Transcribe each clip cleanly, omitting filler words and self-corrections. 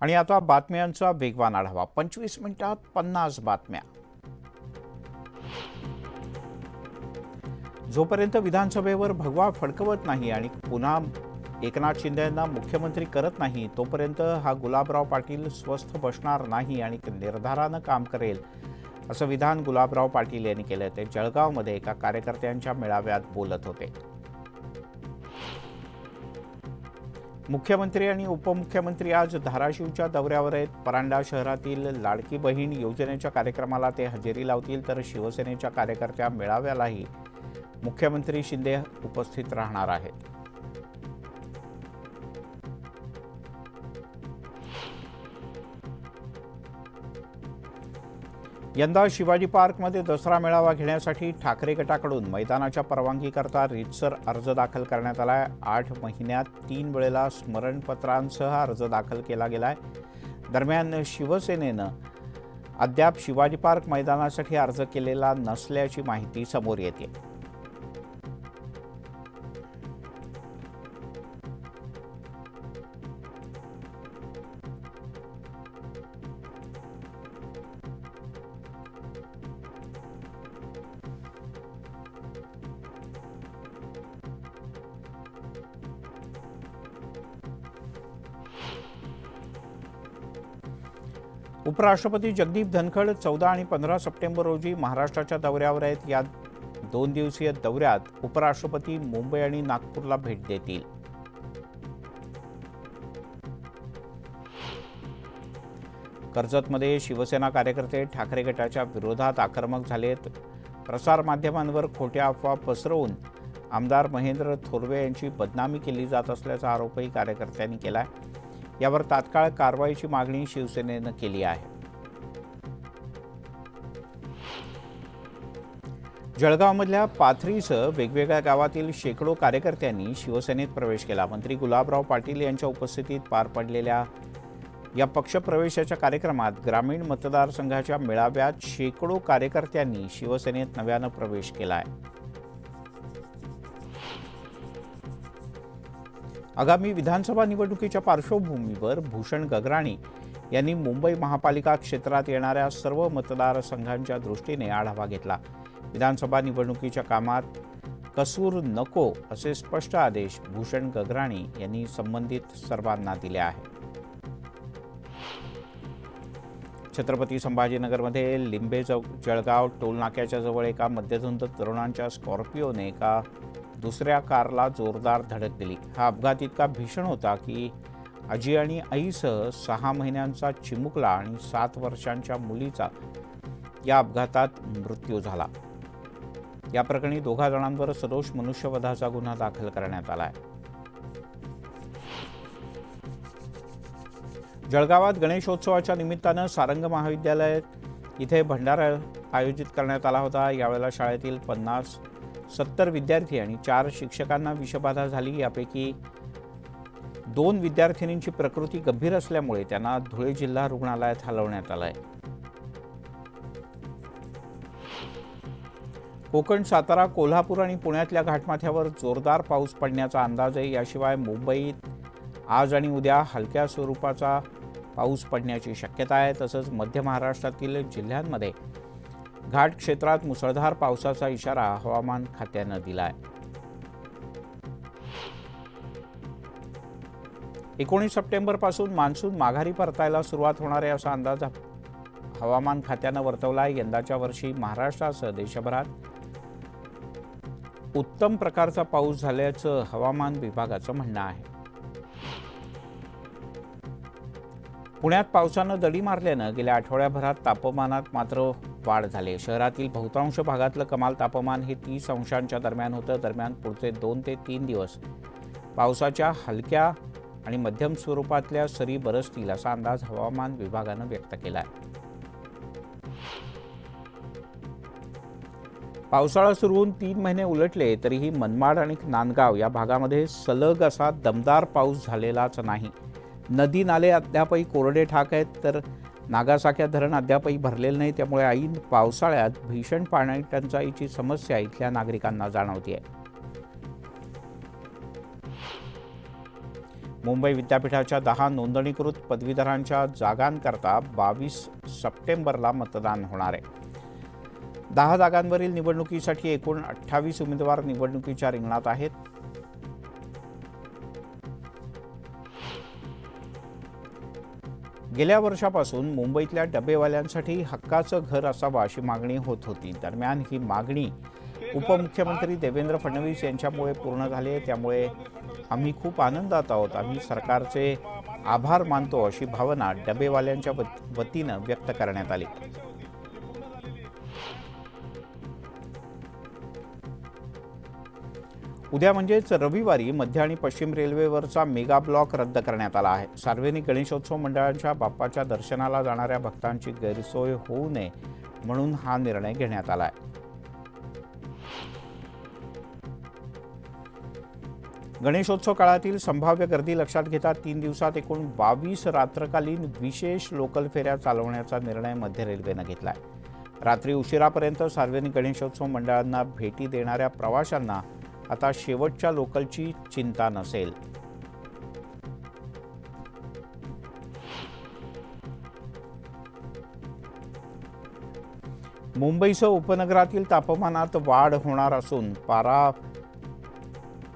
आणि आता बातम्यांचा वेगवान आढावा। 25 मिनिटात 50 बातम्या। जोपर्यंत विधानसभेवर भगवा फडकवत नाही आणि पुन्हा एकनाथ शिंदेंना मुख्यमंत्री करत नाही तोपर्यंत हा गुलाबराव पाटील स्वस्थ बसणार नाही आणि निर्धारानं काम करेल, असं विधान गुलाबराव पाटील यांनी केलं। ते जळगावमध्ये एका कार्यकर्त्यांच्या मेळाव्यात बोलत होते। मुख्यमंत्री आणि उपमुख्यमंत्री आज धाराशिवच्या दौऱ्यावर आहेत। परांडा शहरातील लाडकी बहीण योजनेच्या कार्यक्रमाला ते हजेरी लावतील, तर शिवसेनेच्या कार्यकर्त्या मेळाव्यालाही मुख्यमंत्री शिंदे उपस्थित राहणार आहेत। यंदा शिवाजी पार्कमध्ये दसरा मेळावा घेण्यासाठी ठाकरे गटाकडून मैदानाच्या परवानगीकरता रीतसर अर्ज दाखल करण्यात आलाय। 8 महिन्यात 3 वेळेला स्मरणपत्रांसह अर्ज दाखल केला गेलाय। दरम्यान शिवसेनेनं अद्याप शिवाजी पार्क मैदानासाठी अर्ज केलेला नसल्याची माहिती समोर येते। उपराष्ट्रपती जगदीप धनखड 14 आणि 15 सप्टेंबर रोजी महाराष्ट्राच्या दौऱ्यावर आहेत। या 2 दिवसीय दौऱ्यात उपराष्ट्रपती मुंबई आणि नागपूरला भेट देतील। कर्जतमध्ये शिवसेना कार्यकर्ते ठाकरे गटाच्या विरोधात आक्रमक झालेत। प्रसार माध्यमांवर खोट्या अफवा पसरवून आमदार महेंद्र थोरवे यांची बदनामी केली जात असल्याचा आरोपही कार्यकर्त्यांनी केलाय। यावर तात्काळ कारवाईची मागणी शिवसेनेनं केली आहे। जळगावमधल्या पाथरीसह वेगवेगळ्या गावातील शेकडो कार्यकर्त्यांनी शिवसेनेत प्रवेश केला। मंत्री गुलाबराव पाटील यांच्या उपस्थितीत पार पडलेल्या या पक्षप्रवेशाच्या कार्यक्रमात ग्रामीण मतदारसंघाच्या मेळाव्यात शेकडो कार्यकर्त्यांनी शिवसेनेत नव्यानं प्रवेश केला आहे। आगामी विधानसभा निवडणुकीच्या पार्श्वभूमीवर भूषण गगराणी यांनी मुंबई महापालिका क्षेत्रात येणाऱ्या सर्व मतदारसंघांच्या दृष्टीने आढावा घेतला। विधानसभा निवडणुकीच्या कामात कसूर नको असे स्पष्ट आदेश भूषण गगराणी यांनी संबंधित सर्वांना दिले आहेत। छत्रपती संभाजीनगरमध्ये लिंबे जळगाव टोलनाक्याच्या जवळ एका मध्यधुंद तरुणांच्या स्कॉर्पिओने एका दुसऱ्या कारला जोरदार धडक दिली। हा अपघात इतका भीषण होता की आजी आणि आईसह 6 महिन्यांचा चिमुकला आणि 7 वर्षांच्या मुलीचा या अपघातात मृत्यू झाला। या प्रकरणी 2 जणांवर सदोष मनुष्यवधाचा गुन्हा दाखल करण्यात आला आहे। जळगावात गणेशोत्सवाच्या निमित्तानं सारंग महाविद्यालयात इथे भंडारा आयोजित करण्यात आला होता। यावेळेला शाळेतील 50-70 विद्यार्थी आणि 4 शिक्षकांना विषबाधा झाली। यापैकी 2 विद्यार्थिनींची प्रकृती गंभीर असल्यामुळे त्यांना धुळे जिल्हा रुग्णालयात हलवण्यात आलं आहे। कोकण, सातारा, कोल्हापूर आणि पुण्यातल्या घाटमाथ्यावर जोरदार पाऊस पडण्याचा अंदाज आहे। याशिवाय मुंबईत आज आणि उद्या हलक्या स्वरूपाचा पाऊस पडण्याची शक्यता आहे। तसंच मध्य महाराष्ट्रातील जिल्ह्यांमध्ये घाट क्षेत्रात मुसळधार पावसाचा इशारा हवामान खात्यानं दिलाय। 19 सप्टेंबरपासून मान्सून माघारी परतायला सुरुवात होणार आहे असा अंदाज हवामान खात्यानं वर्तवला। यंदाच्या वर्षी महाराष्ट्रासह देशभरात उत्तम प्रकारचा पाऊस झाल्याचं हवामान विभागाचं म्हणणं आहे। पुण्यात पावसानं दडी मारल्यानं गेल्या आठवड्याभरात तापमानात मात्र वाढ झाली। शहरातील बहुतांश भागातलं कमाल तापमान हे 30 अंशांच्या दरम्यान होतं। दरम्यान पुढचे 2 ते 3 दिवस पावसाच्या हलक्या आणि मध्यम स्वरूपातल्या सरी बरसतील असा अंदाज हवामान विभागानं व्यक्त केला आहे। पावसाळा सुरू होऊन 3 महिने उलटले तरीही मनमाड आणि नांदगाव या भागामध्ये सलग असा दमदार पाऊस झालेलाच नाही। नदी नाले अद्यापही कोरडे ठाक आहेत, तर नागासाक्या धरण अद्यापही भरलेलं नाही। त्यामुळे ऐन पावसाळ्यात भीषण पाणी टंचाईची समस्या इथल्या नागरिकांना जाणवते आहे। मुंबई विद्यापीठाच्या 10 नोंदणीकृत पदवीधरांच्या जागांकरता 22 सप्टेंबरला मतदान होणार आहे. 10 जागांवरील निवडणुकीसाठी एकूण 28 उमेदवार निवडणुकीच्या रिंगणात आहेत. गेल्या वर्षापासून मुंबईतल्या डबेवाल्यांसाठी हक्काचं घर असावं अशी मागणी होत होती. दरम्यान ही मागणी उपमुख्यमंत्री देवेंद्र फडणवीस यांच्यामुळे पूर्ण झाली आहे. त्यामुळे आम्ही खूप आनंदात आहोत. आम्ही सरकारचे आभार मानतो अशी भावना डबेवाल्यांच्या वतीनं व्यक्त करण्यात आली. उद्या म्हणजेच रविवारी मध्य आणि पश्चिम रेल्वेवरचा मेगा ब्लॉक रद्द करण्यात आला आहे. सार्वजनिक गणेशोत्सव मंडळांच्या बाप्पाच्या दर्शनाला जाणाऱ्या भक्तांची गैरसोय होऊ नये म्हणून हा निर्णय घेण्यात आला आहे. गणेशोत्सव काळातील संभाव्य गर्दी लक्षात घेता 3 दिवसात एकूण 22 रात्रकालीन विशेष लोकल फेऱ्या चालवण्याचा निर्णय मध्य रेल्वेनं घेतला आहे. रात्री उशिरापर्यंत सार्वजनिक गणेशोत्सव मंडळांना भेटी देणाऱ्या प्रवाशांना आता शेवटच्या लोकलची चिंता नसेल. मुंबईसह उपनगरातील तापमानात वाढ होणार असून पारा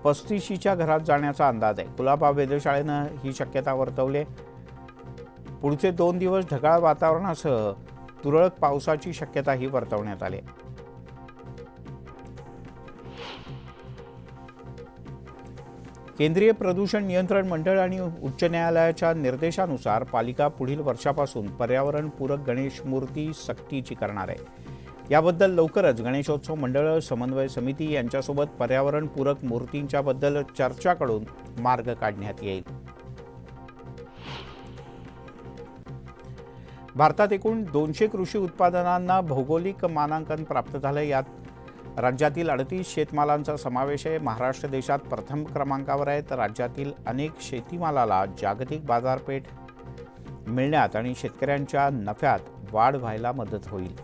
35च्या घरात जाण्याचा अंदाज आहे. कुलाबा वेधशाळेनं ही शक्यता वर्तवली. पुढचे 2 दिवस ढगाळ वातावरणासह तुरळक पावसाची शक्यताही वर्तवण्यात आली. केंद्रीय प्रदूषण नियंत्रण मंडळ आणि उच्च न्यायालयाच्या निर्देशानुसार पालिका पुढील वर्षापासून पर्यावरणपूरक गणेश मूर्ती सक्तीची करणार आहे. याबद्दल लवकरच गणेशोत्सव मंडळ समन्वय समिती यांच्यासोबत पर्यावरणपूरक मूर्तींच्या बद्दल चर्चा करून मार्ग काढण्यात येईल. भारतात एकूण 200 कृषी उत्पादनांना भौगोलिक मानांकन प्राप्त झालं. यात राज्यातील 38 शेतमालांचा समावेश आहे. महाराष्ट्र देशात प्रथम क्रमांकावर आहे, तर राज्यातील अनेक शेतीमालाला जागतिक बाजारपेठ मिळण्यात आणि शेतकऱ्यांच्या नफ्यात वाढ व्हायला मदत होईल.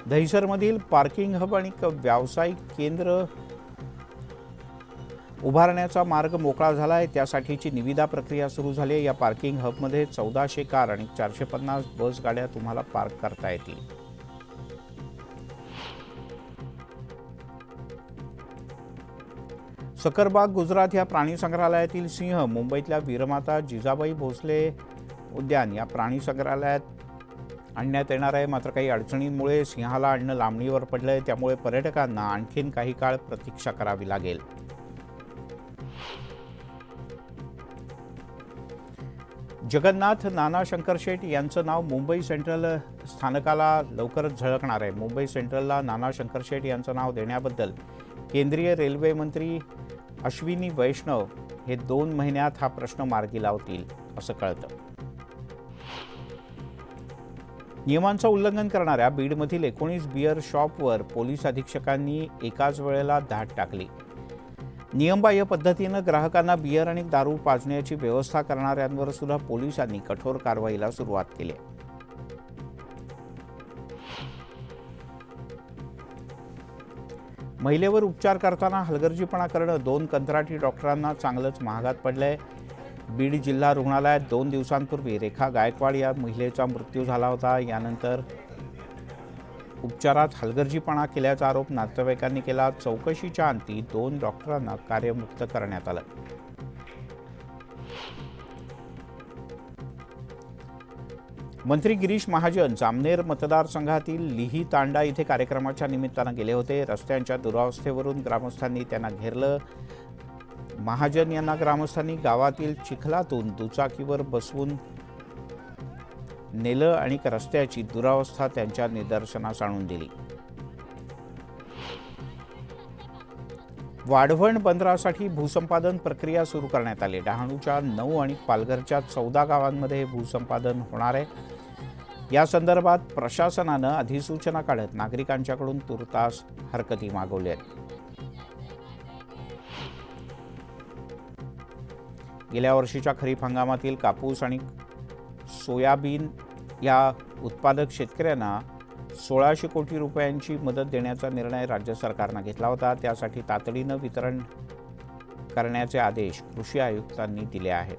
दहिसरमधील पार्किंग हब आणि व्यावसायिक केंद्र उभारण्याचा मार्ग मोकळा झाला आहे. त्यासाठीची निविदा प्रक्रिया सुरू झाली आहे. या पार्किंग हबमध्ये 1400 कार आणि 450 बस गाड्या तुम्हाला पार्क करता येतील. सकरबाग गुजरात या प्राणी संग्रहालयातील सिंह मुंबईतल्या वीरमाता जिजाबाई भोसले उद्यान या प्राणी संग्रहालयात आणण्यात येणार आहे. मात्र काही अडचणींमुळे सिंहाला आणणं लांबणीवर पडलंय. त्यामुळे पर्यटकांना आणखीन काही काळ प्रतीक्षा करावी लागेल. जगन्नाथ नाना शंकरशेठ यांचं नाव मुंबई सेंट्रल स्थानकाला लवकरच झळकणार आहे. मुंबई सेंट्रलला नाना शंकरशेठ यांचं नाव देण्याबद्दल केंद्रीय रेल्वे मंत्री अश्विनी वैष्णव हे 2 महिन्यात हा प्रश्न मार्गी लावतील असं कळतं. नियमांचं उल्लंघन करणाऱ्या बीडमधील 19 बिअर शॉपवर पोलीस अधीक्षकांनी एकाच वेळेला धाड टाकली. नियमबाह्य पद्धतीनं ग्राहकांना बिअर आणि दारू पाजण्याची व्यवस्था करणाऱ्यांवर सुद्धा पोलिसांनी कठोर कारवाईला सुरुवात केली. महिलेवर उपचार करताना हलगर्जीपणा करणं 2 कंत्राटी डॉक्टरांना चांगलंच महागात पडलंय. बीड जिल्हा रुग्णालयात 2 दिवसांपूर्वी रेखा गायकवाड या महिलेचा मृत्यू झाला होता. यानंतर उपचारात हलगर्जीपणा केल्याचा आरोप नातेवाईकांनी केला. चौकशीच्या अंती 2 डॉक्टरांना कार्यमुक्त करण्यात आलं. मंत्री गिरीश महाजन जामनेर मतदारसंघातील लिही तांडा इथे कार्यक्रमाच्या निमित्तानं गेले होते. रस्त्यांच्या दुरावस्थेवरून ग्रामस्थांनी त्यांना घेरलं. महाजन यांना ग्रामस्थांनी गावातील चिखलातून दुचाकीवर बसवून नेलं आणि रस्त्याची दुरावस्था त्यांच्या निदर्शनास आणून दिली. वाढवण बंदरासाठी भूसंपादन प्रक्रिया सुरू करण्यात आली. डहाणूच्या 9 आणि पालघरच्या 14 गावांमध्ये भूसंपादन होणार आहे. या संदर्भात प्रशासनानं अधिसूचना काढत नागरिकांच्याकडून तुर्तास हरकती मागवल्या आहेत. गेल्या वर्षीच्या खरीप हंगामातील कापूस आणि सोयाबीन या उत्पादक शेतकऱ्यांना 1600 कोटी रुपयांची मदत देण्याचा निर्णय राज्य सरकारनं घेतला होता. त्यासाठी तातडीनं वितरण करण्याचे आदेश कृषी आयुक्तांनी दिले आहेत.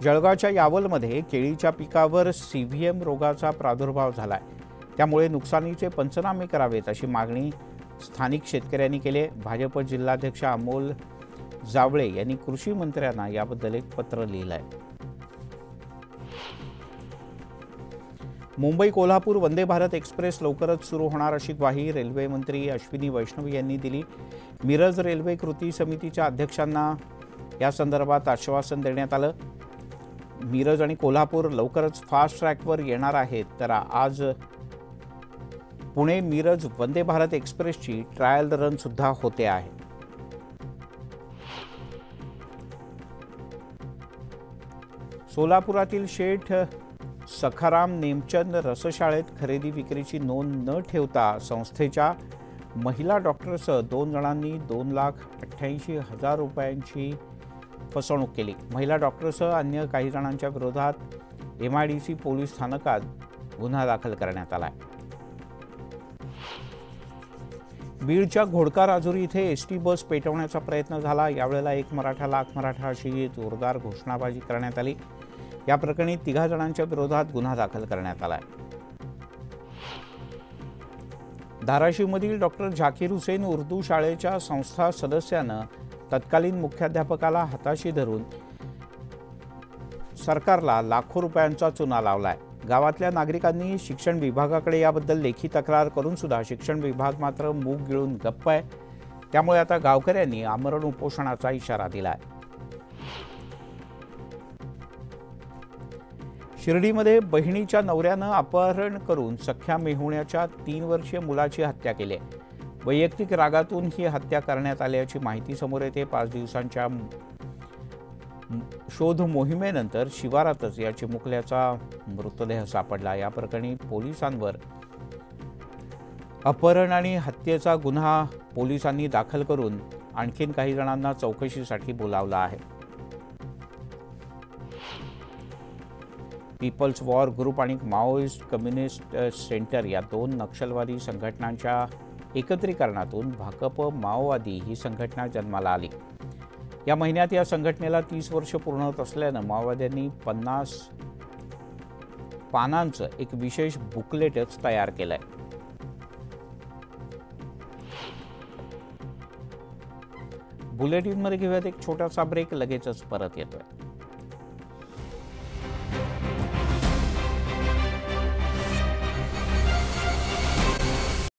जळगावच्या यावलमध्ये केळीच्या पिकावर CVM रोगाचा प्रादुर्भाव झालाय. त्यामुळे नुकसानीचे पंचनामे करावेत अशी मागणी स्थानिक शेतकऱ्यांनी केली. भाजप जिल्हाध्यक्ष अमोल जावळे यांनी कृषी मंत्र्यांना याबद्दल एक पत्र लिहिलं आहे. मुंबई कोल्हापूर वंदे भारत एक्सप्रेस लवकरच सुरू होणार अशी ग्वाही रेल्वे मंत्री अश्विनी वैष्णव यांनी दिली. मिरज रेल्वे कृती समितीच्या अध्यक्षांना या संदर्भात आश्वासन देण्यात आलं. मिरज आणि कोल्हापूर लवकरच फास्ट ट्रॅकवर येणार आहेत. तर आज पुणे मिरज वंदे भारत एक्सप्रेसची ट्रायल रन सुद्धा होते आहे. सोलापुरातील शेठ सखाराम नेमचंद रसशाळेत खरेदी विक्रीची नोंद न ठेवता संस्थेच्या महिला डॉक्टरसह 2 जणांनी 2,88,000 रुपयांची फसवणूक केली. महिला डॉक्टरसह अन्य काही जणांच्या विरोधात MIDC पोलीस स्थानकात गुन्हा दाखल करण्यात आला. बीडच्या घोडका राजुरी इथे ST बस पेटवण्याचा प्रयत्न झाला. यावेळेला एक मराठा लाख मराठा अशी जोरदार घोषणाबाजी करण्यात आली. या प्रकरणी 3 जणांच्या विरोधात गुन्हा दाखल करण्यात आला. धाराशिवमधील डॉक्टर झाकीर हुसेन उर्दू शाळेच्या संस्था सदस्यानं तत्कालीन मुख्याध्यापकाला हाताशी धरून सरकारला लाखो रुपयांचा चुना लावलाय. गावातल्या नागरिकांनी शिक्षण विभागाकडे याबद्दल लेखी तक्रार करून सुद्धा शिक्षण विभाग मात्र मूग गिळून गप्प आहे. त्यामुळे आता गावकऱ्यांनी आमरण उपोषणाचा इशारा दिलाय. शिर्डीमध्ये बहिणीच्या नवऱ्यानं अपहरण करून सख्या मेहुण्याच्या 3 वर्षीय मुलाची हत्या केली. वैयक्तिक रागातून ही हत्या करण्यात आल्याची माहिती समोर येते. 5 दिवसांच्या शोध मोहिमेनंतर शिवारातच या चिमुकल्याचा मृतदेह सापडला. या प्रकरणी पोलिसांवर अपहरण आणि हत्येचा गुन्हा पोलिसांनी दाखल करून आणखीन काही जणांना चौकशीसाठी बोलावलं आहे. पीपल्स वॉर ग्रुप आणि माओइस्ट कम्युनिस्ट सेंटर या 2 नक्षलवादी संघटनांच्या एकत्रीकरणातून भाकप माओवादी ही संघटना जन्माला आली. या महिन्यात या संघटनेला 30 वर्ष पूर्ण होत असल्यानं माओवाद्यांनी 50 पानांचं एक विशेष बुकलेटच तयार केलंय. बुलेटिनमध्ये घेऊयात एक छोटासा ब्रेक, लगेचच परत येतोय.